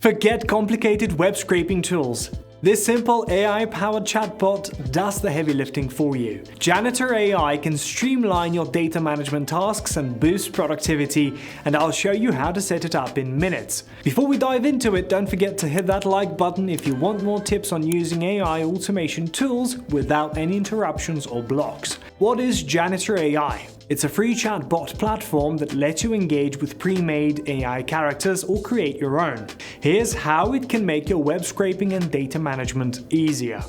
Forget complicated web scraping tools. This simple AI-powered chatbot does the heavy lifting for you. Janitor AI can streamline your data management tasks and boost productivity, and I'll show you how to set it up in minutes. Before we dive into it, don't forget to hit that like button if you want more tips on using AI automation tools without any interruptions or blocks. What is Janitor AI? It's a free chatbot platform that lets you engage with pre-made AI characters or create your own. Here's how it can make your web scraping and data management easier.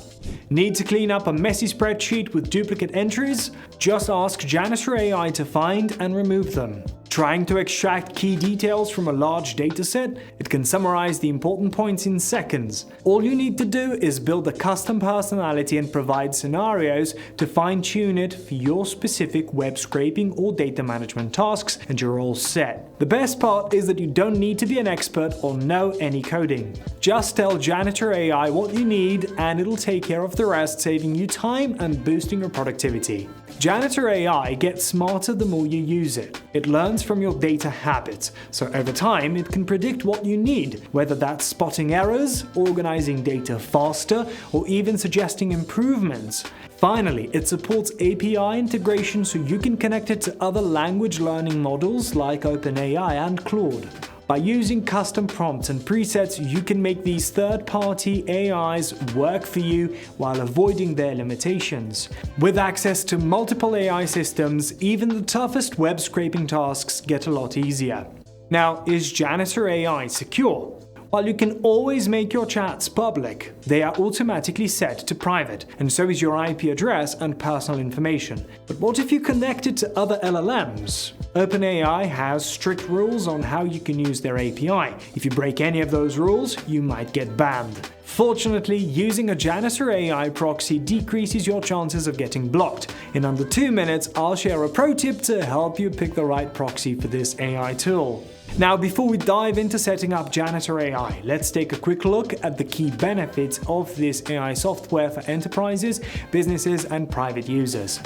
Need to clean up a messy spreadsheet with duplicate entries? Just ask Janitor AI to find and remove them. Trying to extract key details from a large dataset? It can summarize the important points in seconds. All you need to do is build a custom personality and provide scenarios to fine-tune it for your specific web scraping or data management tasks, and you're all set. The best part is that you don't need to be an expert or know any coding. Just tell Janitor AI what you need and it'll take care of the rest, saving you time and boosting your productivity. Janitor AI gets smarter the more you use it. It learns from your data habits, so over time it can predict what you need, whether that's spotting errors, organizing data faster, or even suggesting improvements. Finally, it supports API integration so you can connect it to other language learning models like OpenAI and Claude. By using custom prompts and presets, you can make these third-party AIs work for you while avoiding their limitations. With access to multiple AI systems, even the toughest web scraping tasks get a lot easier. Now, is Janitor AI secure? While you can always make your chats public, they are automatically set to private, and so is your IP address and personal information. But what if you connect it to other LLMs? OpenAI has strict rules on how you can use their API. If you break any of those rules, you might get banned. Fortunately, using a Janitor AI proxy decreases your chances of getting blocked. In under 2 minutes, I'll share a pro tip to help you pick the right proxy for this AI tool. Now, before we dive into setting up Janitor AI, let's take a quick look at the key benefits of this AI software for enterprises, businesses, and private users.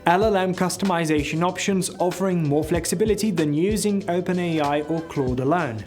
LLM customization options offering more flexibility than using OpenAI or Claude alone.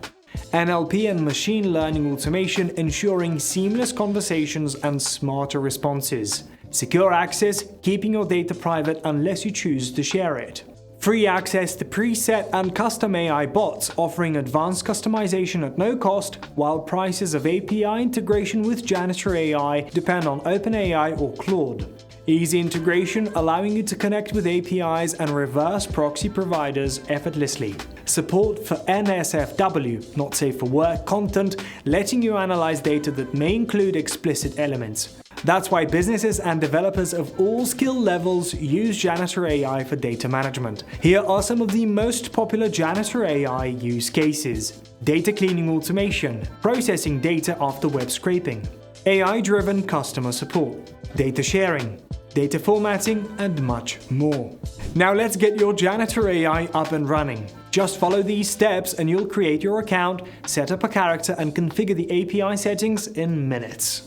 NLP and machine learning automation ensuring seamless conversations and smarter responses. Secure access, keeping your data private unless you choose to share it. Free access to preset and custom AI bots offering advanced customization at no cost, while prices of API integration with Janitor AI depend on OpenAI or Claude. Easy integration allowing you to connect with APIs and reverse proxy providers effortlessly. Support for NSFW, not safe for work content, letting you analyze data that may include explicit elements. That's why businesses and developers of all skill levels use Janitor AI for data management. Here are some of the most popular Janitor AI use cases. Data cleaning automation, processing data after web scraping, AI-driven customer support, data sharing, data formatting, and much more. Now let's get your Janitor AI up and running. Just follow these steps and you'll create your account, set up a character, and configure the API settings in minutes.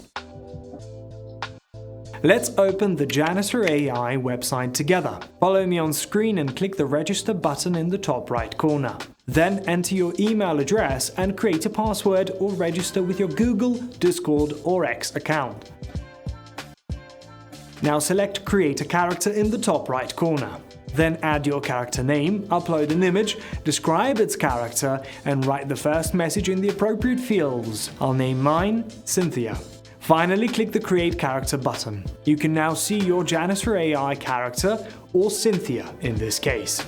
Let's open the Janitor AI website together. Follow me on screen and click the register button in the top right corner. Then enter your email address and create a password or register with your Google, Discord, or X account. Now select Create a Character in the top right corner. Then add your character name, upload an image, describe its character, and write the first message in the appropriate fields. I'll name mine Cynthia. Finally, click the Create Character button. You can now see your Janitor AI character, or Cynthia in this case.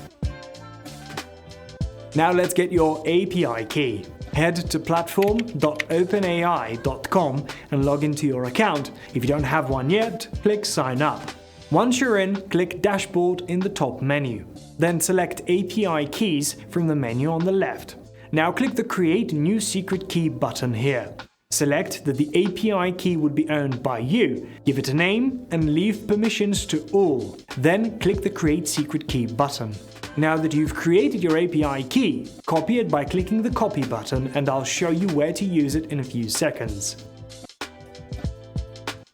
Now let's get your API key. Head to platform.openai.com and log into your account. If you don't have one yet, click Sign Up. Once you're in, click Dashboard in the top menu. Then select API Keys from the menu on the left. Now click the Create New Secret Key button here. Select that the API key would be owned by you, give it a name, and leave permissions to all. Then click the Create Secret Key button. Now that you've created your API key, copy it by clicking the Copy button, and I'll show you where to use it in a few seconds.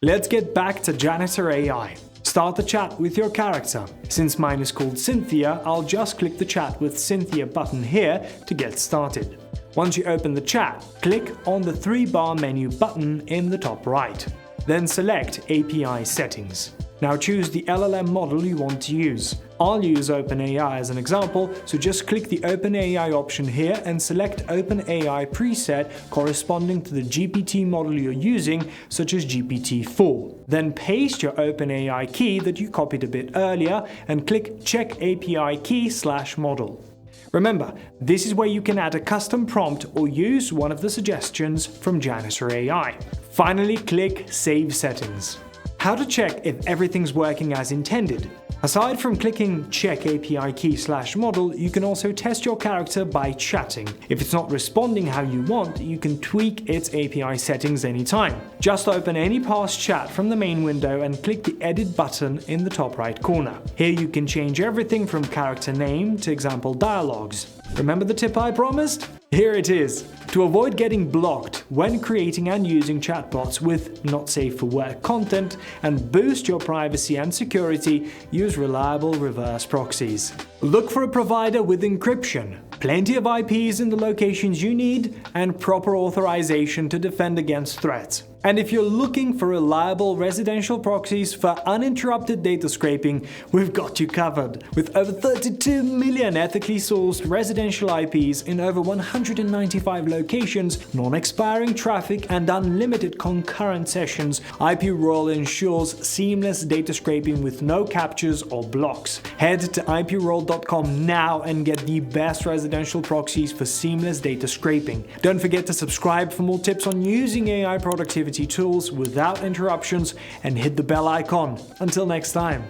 Let's get back to Janitor AI. Start the chat with your character. Since mine is called Cynthia, I'll just click the Chat with Cynthia button here to get started. Once you open the chat, click on the 3-bar menu button in the top right. Then select API Settings. Now choose the LLM model you want to use. I'll use OpenAI as an example, so just click the OpenAI option here and select OpenAI preset corresponding to the GPT model you're using, such as GPT-4. Then paste your OpenAI key that you copied a bit earlier and click Check API Key/model. Remember, this is where you can add a custom prompt or use one of the suggestions from Janitor AI. Finally, click Save Settings. How to check if everything's working as intended. Aside from clicking Check API Key/model, you can also test your character by chatting. If it's not responding how you want, you can tweak its API settings anytime. Just open any past chat from the main window and click the Edit button in the top right corner. Here you can change everything from character name to example dialogues. Remember the tip I promised? Here it is. To avoid getting blocked when creating and using chatbots with not safe for work content and boost your privacy and security, use reliable reverse proxies. Look for a provider with encryption, plenty of IPs in the locations you need, and proper authorization to defend against threats. And if you're looking for reliable residential proxies for uninterrupted data scraping, we've got you covered. With over 32 million ethically sourced residential IPs in over 195 locations, non-expiring traffic, and unlimited concurrent sessions, IPRoyal ensures seamless data scraping with no captures or blocks. Head to IPRoyal.com now and get the best residential proxies for seamless data scraping. Don't forget to subscribe for more tips on using AI productivity tools without interruptions, and hit the bell icon. Until next time.